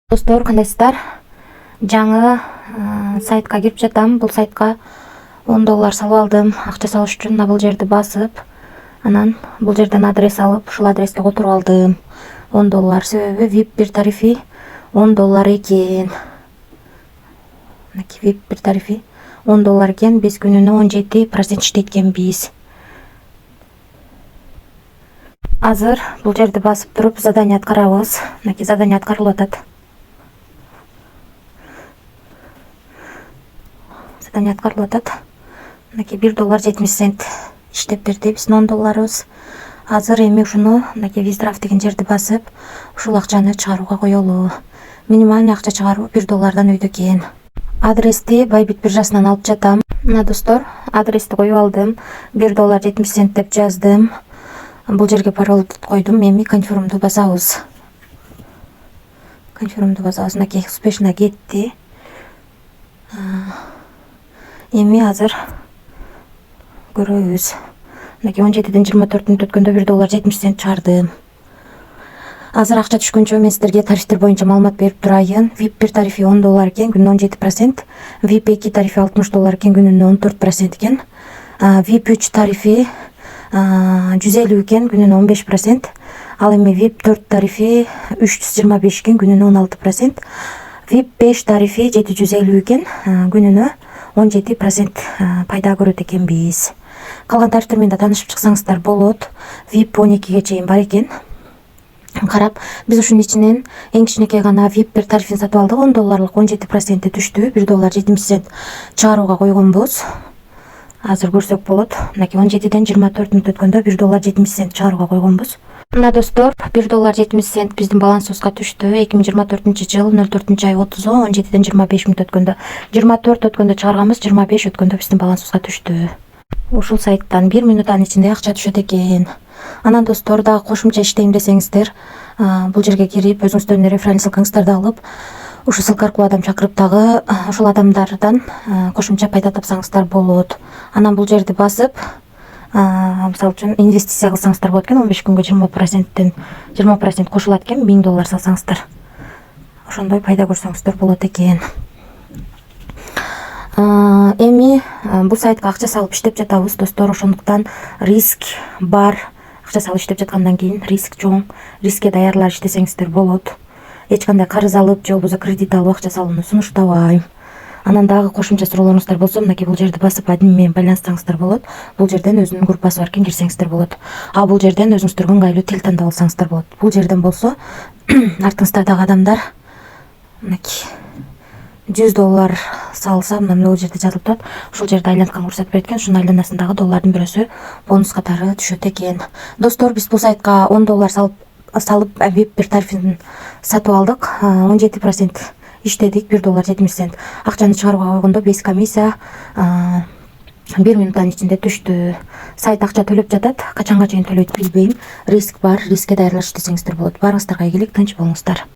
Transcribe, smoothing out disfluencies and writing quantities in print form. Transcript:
Достор, кандайсыздар? Жаңы сайтка кирип жатам. Бул сайтка $10 салып алдым. Акча салыш үчүн бул жерди басып, анан бул жерден адрес алып, ушул адреске которуп алдым. $10. Себеби VIP бир тарифи $10 экен. Мынакей VIP бир тарифи $10 экен. Биз күнүнө 17% иштейт экенбиз. Азыр бул жерди басып туруп задание аткарабыз. Мынакей задание аткарылып атат. Задание аткарылып атат. Мынакей $1.70 иштеп берди биздин $10. Азыр эми ушуну мынакей виздраф деген жерди басып, ушул акчаны чыгарууга коелу. Минимальный акча чыгаруу $1 өйдө экен. Адрести Байбит биржасынан алып жатам. Мына достор, адрести коюп алдым. $1.70 деп жаздым. Бул жерге паролду койдум. Эми конфирмду басабыз. Мынакей успешно кетти. Эми азыр көрөбүз. Мынакей 17ден 24 мүнөт өткөндө $1.70 чыгардым. Азыр акча түшкөнчө мен сиздерге тарифтер боюнча маалымат берип турайын. VIP бир тарифи $10 экен, күнүнө 17%. VIP 2 тарифи $60 экен, күнүнө 14% экен. VIP 3 тарифи 150 экен, күнүнө 15%. Ал эми VIP 4 тарифи 325 экен, күнүнө 16%. VIP 5 тарифи 750 экен, күнүнө 17% пайда көрөт экенбиз. Калган тарифтер менен да таанышып чыксаңыздар болот. VIP 12ге чейин бар экен. Карап, биз ушунун ичинен эң кичинекей гана VIP бир тарифин сатып алдык. $10 17% түштү. $1.70 чыгарууга койгонбуз. Азыр көрсөк болот. Мынакей 17ден 24 мүнөт өткөндө $1.70 чыгарууга койгонбуз. Мына достор, $1.70 биздин балансыбызга түштү. 2024-жыл 04-ай 30-у 17ден 25 мүнөт өткөндө 24 өткөндө чыгарганбыз, 25 өткөндө биздин балансыбызга түштү. Ушул сайттан 1 мүнөттүн ичинде акча түшөт экен. Анан достор, дагы кошумча иштейм десеңиздер, бул жерге кирип өзүңүздөрдүн референс ссылкаңыздарды алып, ушул ссылка аркылуу адам чакырып дагы ушул адамдардан кошумча пайда тапсаңыздар болот. Анан бул жерди басып, мисалы үчүн инвестиция кылсаңыздар болот экен. 15 күнгө 20% кошулат экен. $1000 салсаңыздар. Ошондой пайда көрсөңүздөр болот экен. Эми бул сайтка акча салып иштеп жатабыз, достор. Ошондуктан риск бар. Акча салып иштеп жаткандан кийин риск чоң. Рискке даярлар иштесеңиздер болот. Эч кандай карыз алып же болбосо кредит алып акча салууну сунуштабайм. Анан дагы кошумча суроолоруңуздар болсо, мынакей бул жерди басып админ менен байланыссаңыздар болот. Бул жерден өзүнүн группасы бар экен, кирсеңиздер болот. Бул жерден өзүңүздөргө ыңгайлуу тил тандап алсаңыздар болот. Бул жерден болсо артыңыздардагы адамдар мынакей $100 салса, мына бул жерде жазылып турат. Ушул жерде айлантканы көрсөтүп берет экен. Ушунун айланасындагы доллардын бирөөсү бонус катары түшөт экен. Достор, биз бул сайтка $10 салып VIP бир тарифин сатып алдык. 17% иштедик, $1.70. Акчаны чыгарууга койгондо 5 комиссия 1 мүнөттүн ичинде түштү. Сайт акча төлөп жатат. Качанга чейин төлөйт билбейм. Риск бар. Рискке даярлашып иштесеңиздер болот. Баарыңыздарга ийгилик, тынч болуңуздар.